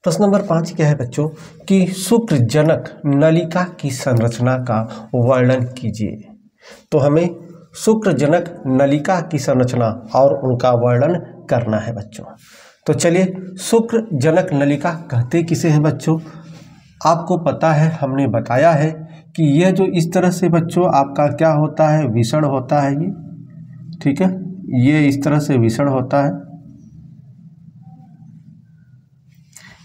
प्रश्न नंबर 5 क्या है बच्चों कि शुक्रजनक नलिका की संरचना का वर्णन कीजिए। तो हमें शुक्रजनक नलिका की संरचना और उनका वर्णन करना है बच्चों। तो चलिए, शुक्रजनक नलिका कहते किसे हैं बच्चों? आपको पता है, हमने बताया है कि यह जो इस तरह से बच्चों आपका क्या होता है, विषण होता है ये, ठीक है, ये इस तरह से विषण होता है,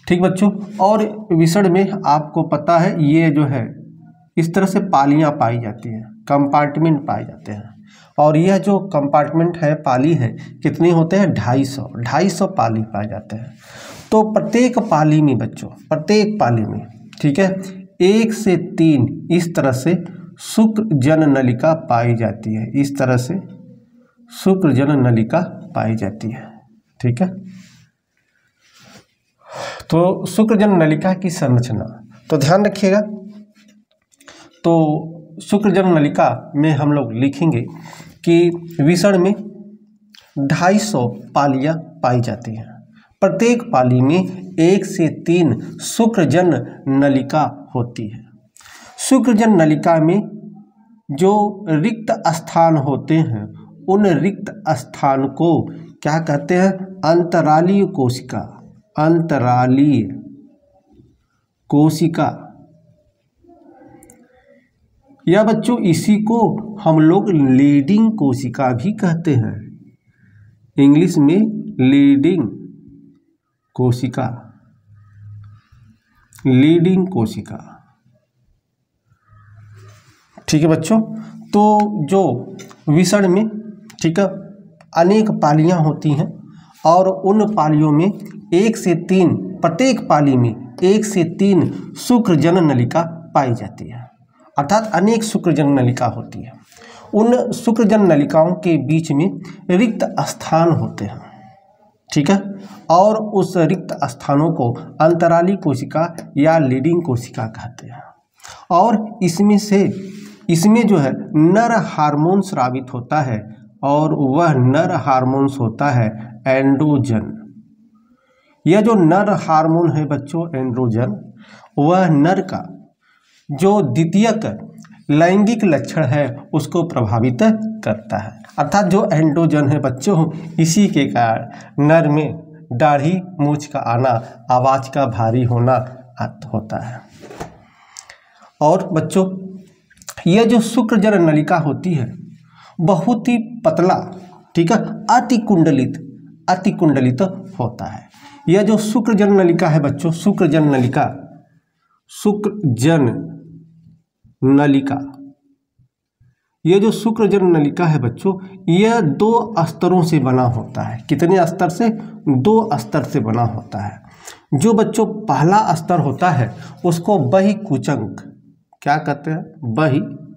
ठीक बच्चों। और विषण में आपको पता है ये जो है इस तरह से पालियां पाई जाती हैं, कंपार्टमेंट पाए जाते हैं। और यह जो कंपार्टमेंट है, पाली है, कितने होते हैं? 250 पाली पाए जाते हैं। तो प्रत्येक पाली में बच्चों, प्रत्येक पाली में, ठीक है, 1 से 3 इस तरह से शुक्रजन नलिका पाई जाती है। इस तरह से शुक्रजन नलिका पाई जाती है, ठीक है। तो शुक्रजन नलिका की संरचना, तो ध्यान रखिएगा। तो शुक्रजन नलिका में हम लोग लिखेंगे कि विषण में 250 पालियां पाई जाती हैं। प्रत्येक पाली में 1 से 3 शुक्रजन नलिका होती है। शुक्रजन नलिका में जो रिक्त स्थान होते हैं, उन रिक्त स्थान को क्या कहते हैं? अंतरालीय कोशिका। अंतरालीय कोशिका, या बच्चों इसी को हम लोग लीडिंग कोशिका भी कहते हैं। इंग्लिश में लीडिंग कोशिका, लीडिंग कोशिका, ठीक है बच्चों। तो जो विषण में, ठीक है, अनेक पालियां होती हैं और उन पालियों में 1 से 3, प्रत्येक पाली में 1 से 3 शुक्रजन नलिका पाई जाती है, अर्थात अनेक शुक्रजन नलिका होती है। उन शुक्रजन नलिकाओं के बीच में रिक्त स्थान होते हैं, ठीक है, और उस रिक्त स्थानों को अंतराली कोशिका या लीडिंग कोशिका कहते हैं। और इसमें जो है नर हार्मोन स्रावित होता है, और वह नर हार्मोन्स होता है एंड्रोजन। यह जो नर हार्मोन है बच्चों, एंड्रोजन, वह नर का जो द्वितीयक लैंगिक लक्षण है उसको प्रभावित करता है। अर्थात जो एंड्रोजन है बच्चों, इसी के कारण नर में दाढ़ी मूंछ का आना, आवाज का भारी होना होता है। और बच्चों यह जो शुक्रजन नलिका होती है बहुत ही पतला, ठीक है, अतिकुंडलित होता है। यह जो शुक्रजन नलिका है बच्चों, शुक्रजन नलिका यह जो शुक्रजन नलिका है बच्चों, यह 2 स्तरों से बना होता है। कितने स्तर से? 2 स्तर से बना होता है। जो बच्चों पहला स्तर होता है उसको बहिकुचक, क्या कहते हैं? बहिकुचक।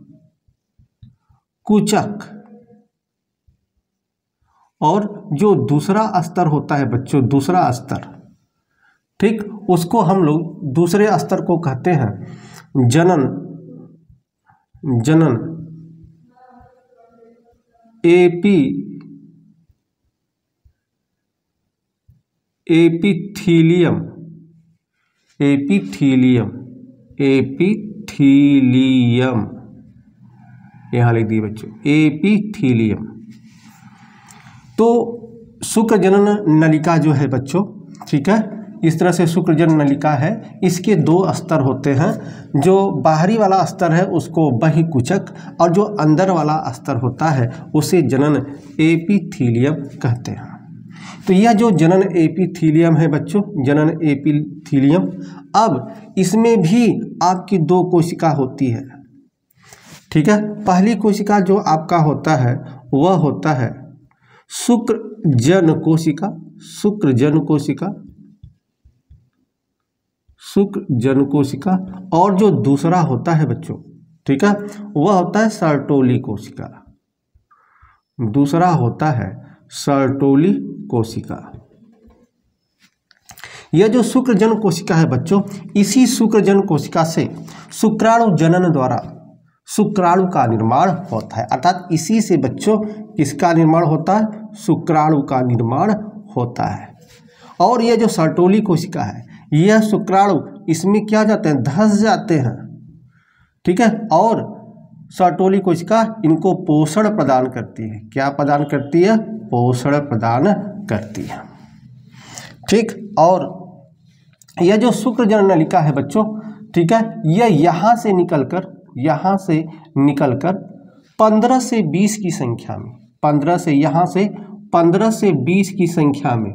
और जो दूसरा स्तर होता है बच्चों, दूसरा स्तर, ठीक, उसको हम लोग दूसरे स्तर को कहते हैं जनन एपिथीलियम, यहाँ लिख दिए बच्चों, एपिथीलियम। तो शुक्रजनन नलिका जो है बच्चों, ठीक है, इस तरह से शुक्रजन नलिका है। इसके 2 स्तर होते हैं। जो बाहरी वाला स्तर है उसको बहिकुचक, और जो अंदर वाला स्तर होता है उसे जनन एपिथीलियम कहते हैं। तो यह जो जनन एपिथीलियम है बच्चों, जनन एपिथीलियम, अब इसमें भी आपकी 2 कोशिका होती है, ठीक है। पहली कोशिका जो आपका होता है वह होता है शुक्रजन कोशिका, शुक्रजन कोशिका। और जो दूसरा होता है बच्चों, ठीक है, वह होता है सर्टोली कोशिका। दूसरा होता है सर्टोली कोशिका। यह जो शुक्रजन कोशिका है बच्चों, इसी शुक्रजन कोशिका से शुक्राणु जनन द्वारा शुक्राणु का निर्माण होता है। अर्थात इसी से बच्चों किसका निर्माण होता है? शुक्राणु का निर्माण होता है। और यह जो सर्टोली कोशिका है, यह शुक्राणु इसमें क्या जाते हैं, धंस जाते हैं, ठीक है। और सर्टोली कोशिका इनको पोषण प्रदान करती है। क्या प्रदान करती है, पोषण प्रदान करती है, ठीक। और यह जो शुक्रजनन नलिका है बच्चों, ठीक है, यह यहाँ से निकलकर 15 से 20 की संख्या में, 15 से 20 की संख्या में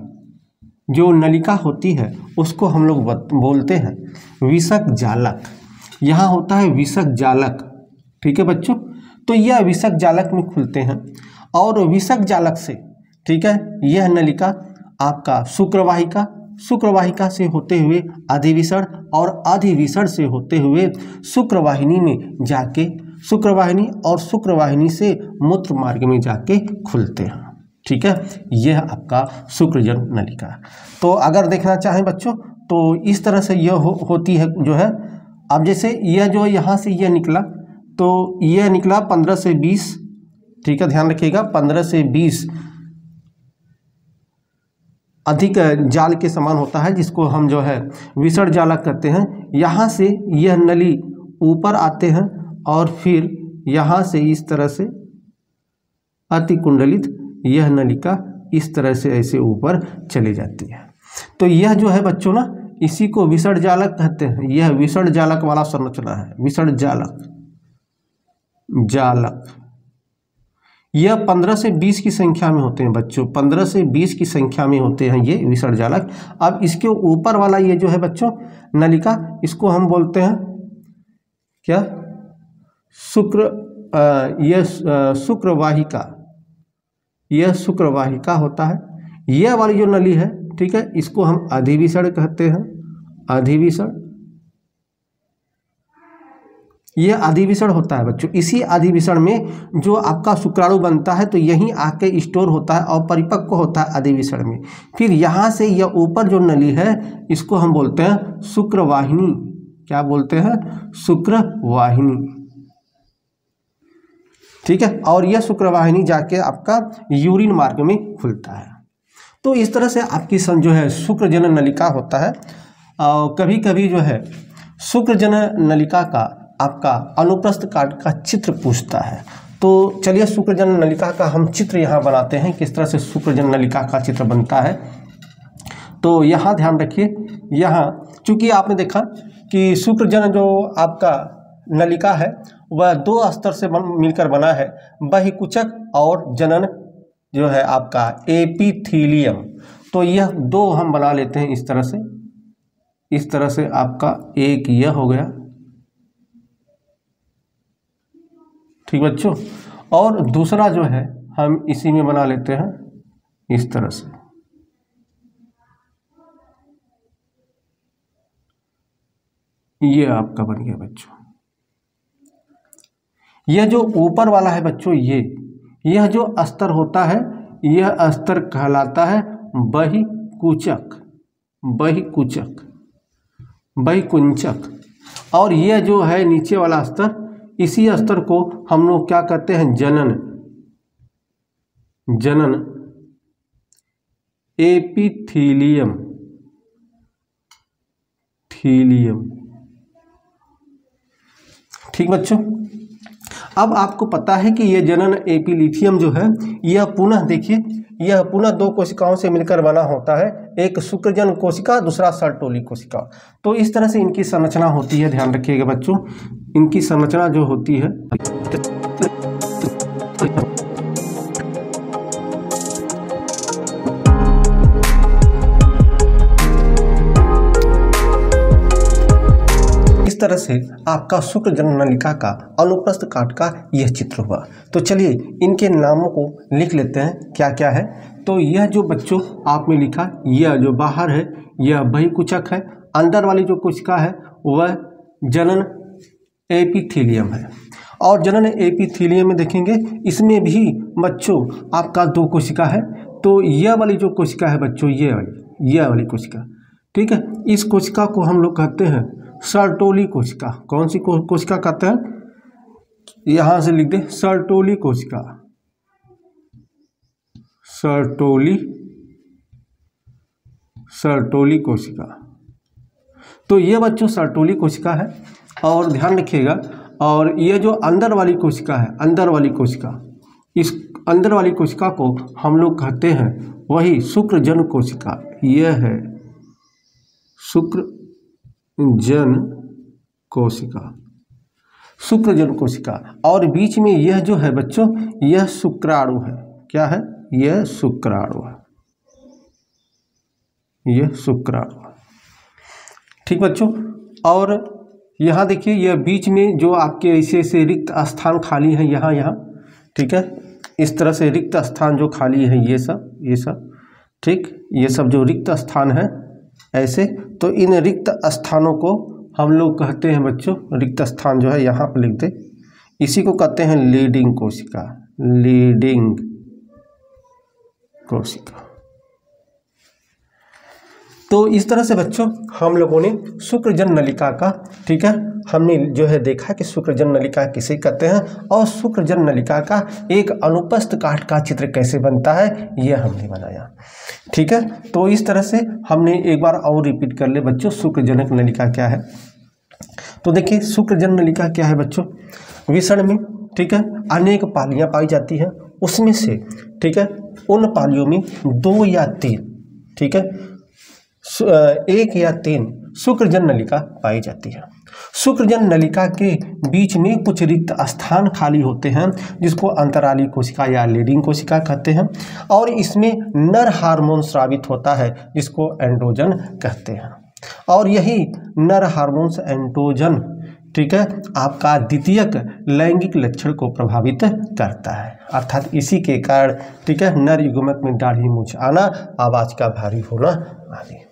जो नलिका होती है उसको हम लोग बोलते हैं विषक जालक। यहाँ होता है विषक जालक, ठीक है बच्चों। तो यह विषक जालक में खुलते हैं और विषक जालक से, ठीक है, यह नलिका आपका शुक्रवाहिका से होते हुए अधिविषण और अधिविषण से होते हुए शुक्रवाहिनी में जाके शुक्रवाहिनी से मूत्र मार्ग में जाके खुलते हैं, ठीक है। यह आपका शुक्रजन नलिका। तो अगर देखना चाहें बच्चों तो इस तरह से यह होती है जो है। अब जैसे यह जो यहाँ से यह निकला, तो यह निकला 15 से 20, ठीक है, ध्यान रखिएगा, 15 से 20 अधिक जाल के समान होता है, जिसको हम जो है विषण जालक कहते हैं। यहाँ से यह नली ऊपर आते हैं और फिर यहाँ से इस तरह से अतिकुंडलित यह नलिका इस तरह से ऐसे ऊपर चली जाती है। तो यह जो है बच्चों ना, इसी को विषण जालक कहते हैं। यह विषण जालक वाला संरचना है, विषण जालक। यह 15 से 20 की संख्या में होते हैं बच्चों, 15 से 20 की संख्या में होते हैं ये विषण जालक। अब इसके ऊपर वाला ये जो है बच्चों नलिका, इसको हम बोलते हैं क्या, यह शुक्रवाहिका। यह शुक्रवाहिका होता है। यह वाली जो नली है, ठीक है, इसको हम अधिविषण कहते हैं, अधिविषण। यह अधिविषण होता है बच्चों। इसी अधिविषण में जो आपका शुक्राणु बनता है तो यहीं आके स्टोर होता है और परिपक्व होता है अधिविषण में। फिर यहाँ से यह ऊपर जो नली है इसको हम बोलते हैं शुक्रवाहिनी। क्या बोलते हैं, शुक्रवाहिनी, ठीक है। और यह शुक्रवाहिनी जाके आपका यूरिन मार्ग में खुलता है। तो इस तरह से आपकी जो है शुक्रजनन नलिका होता है। कभी कभी जो है शुक्रजनन नलिका का आपका अनुप्रस्थ काट का चित्र पूछता है। तो चलिए शुक्रजनन नलिका का हम चित्र यहाँ बनाते हैं, किस तरह से शुक्रजनन नलिका का चित्र बनता है। तो यहाँ ध्यान रखिए, यहाँ चूँकि आपने देखा कि शुक्रजनन जो आपका नलिका है वह 2 स्तर से मिलकर बना है, बहिकुचक और जनन जो है आपका एपिथीलियम। तो यह 2 हम बना लेते हैं इस तरह से आपका एक यह हो गया, ठीक बच्चों। और दूसरा जो है हम इसी में बना लेते हैं इस तरह से। ये आपका बन गया बच्चों। यह जो ऊपर वाला है बच्चों, यह जो अस्तर होता है, यह अस्तर कहलाता है बहिकुंचक। और यह जो है नीचे वाला अस्तर, इसी अस्तर को हम लोग क्या कहते हैं, जनन एपिथीलियम, ठीक बच्चों। अब आपको पता है कि यह जनन एपिलिथियम जो है यह पुनः देखिए, यह पुनः 2 कोशिकाओं से मिलकर बना होता है, एक शुक्रजन कोशिका, दूसरा सर्टोली कोशिका। तो इस तरह से इनकी संरचना होती है, ध्यान रखिएगा बच्चों। इनकी संरचना जो होती है तरह से आपका शुक्रजनन नलिका का अनुप्रस्थ काट का यह चित्र हुआ। तो चलिए इनके नामों को लिख लेते हैं क्या क्या है। तो यह जो बच्चों आपने लिखा, यह जो बाहर है यह बहिकुचक है, अंदर वाली जो कोशिका है वह जनन एपिथीलियम है। और जनन एपिथीलियम में देखेंगे इसमें भी बच्चों आपका 2 कोशिका है। तो यह वाली जो कोशिका है बच्चों, यह वाली कोशिका, ठीक है, इस कोशिका को हम लोग कहते हैं सर्टोली कोशिका। कौन सी कोशिका कहते हैं, यहां से लिख दे, सर्टोली कोशिका, सर्टोली कोशिका। तो ये बच्चों सर्टोली कोशिका है, और ध्यान रखिएगा। और ये जो अंदर वाली कोशिका है, अंदर वाली कोशिका, इस अंदर वाली कोशिका को हम लोग कहते हैं वही शुक्रजन कोशिका। यह है शुक्रजन कोशिका, शुक्रजन कोशिका। और बीच में यह जो है बच्चों, यह शुक्राणु है। क्या है? यह शुक्राणु है, यह शुक्राणु है। ठीक बच्चों। और यहाँ देखिए, यह बीच में जो आपके ऐसे ऐसे रिक्त स्थान खाली हैं, यहाँ यहाँ, ठीक है, इस तरह से रिक्त स्थान जो खाली है, ये सब, ठीक, ये सब जो रिक्त स्थान है ऐसे, तो इन रिक्त स्थानों को हम लोग कहते हैं बच्चों, रिक्त स्थान जो है यहाँ पर लिख दे, इसी को कहते हैं लीडिंग कोशिका, लीडिंग कोशिका। तो इस तरह से बच्चों हम लोगों ने शुक्रजन नलिका का, ठीक है, हमने जो है देखा कि शुक्रजन नलिका किसे कहते हैं, और शुक्रजन नलिका का एक अनुपस्थ काट का चित्र कैसे बनता है, यह हमने बनाया। ठीक है, तो इस तरह से हमने एक बार और रिपीट कर ले बच्चों, शुक्रजनक नलिका क्या है। तो देखिए, शुक्रजन नलिका क्या है बच्चों, विषण में, ठीक है, अनेक पालियाँ पाई जाती हैं, उसमें से, ठीक है, उन पालियों में 2 या 3, ठीक है, 1 या 3 शुक्रजन नलिका पाई जाती है। शुक्रजन नलिका के बीच में कुछ रिक्त स्थान खाली होते हैं, जिसको अंतराली कोशिका या लीडिंग कोशिका कहते हैं, और इसमें नर हार्मोन स्रावित होता है, जिसको एंड्रोजन कहते हैं। और यही नर हार्मोन्स एंड्रोजन, ठीक है, आपका द्वितीयक लैंगिक लक्षण को प्रभावित करता है, अर्थात इसी के कारण, ठीक है, नर युग्मक में दाढ़ी मूंछ आना, आवाज का भारी होना आदि।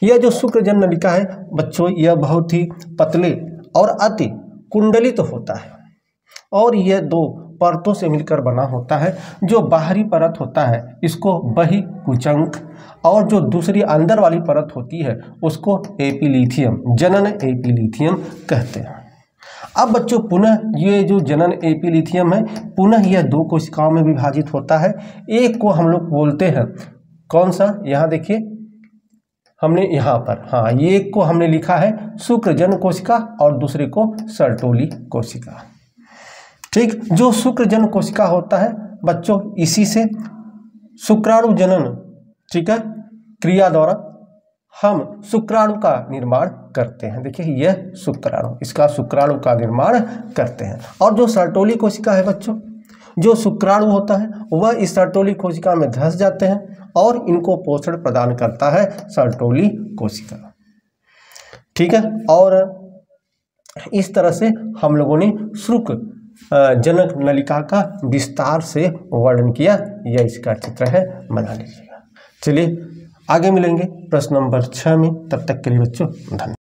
यह जो शुक्रजन नलिका है बच्चों, यह बहुत ही पतले और अति कुंडलित होता है, और यह 2 परतों से मिलकर बना होता है। जो बाहरी परत होता है इसको बहिकुचंक, और जो दूसरी अंदर वाली परत होती है उसको एपिलीथियम, जनन एपिलीथियम कहते हैं। अब बच्चों पुनः ये जो जनन एपिलीथियम है, पुनः यह 2 कोशिकाओं में विभाजित होता है। एक को हम लोग बोलते हैं, कौन सा, यहाँ देखिए, हमने यहाँ पर, हाँ, ये एक को हमने लिखा है शुक्रजन कोशिका, और दूसरे को सर्टोली कोशिका। ठीक, जो शुक्रजन कोशिका होता है बच्चों, इसी से शुक्राणु जनन, ठीक है, क्रिया द्वारा हम शुक्राणु का निर्माण करते हैं। देखिए, यह शुक्राणु, इसका शुक्राणु का निर्माण करते हैं। और जो सर्टोली कोशिका है बच्चों, जो शुक्राणु होता है वह इस सर्टोली कोशिका में धंस जाते हैं, और इनको पोषण प्रदान करता है सर्टोली कोशिका। ठीक है, और इस तरह से हम लोगों ने शुक्रजनक नलिका का विस्तार से वर्णन किया। यह इसका चित्र है, बना लीजिएगा। चलिए आगे मिलेंगे प्रश्न नंबर 6 में, तब तक के लिए बच्चों धन्यवाद।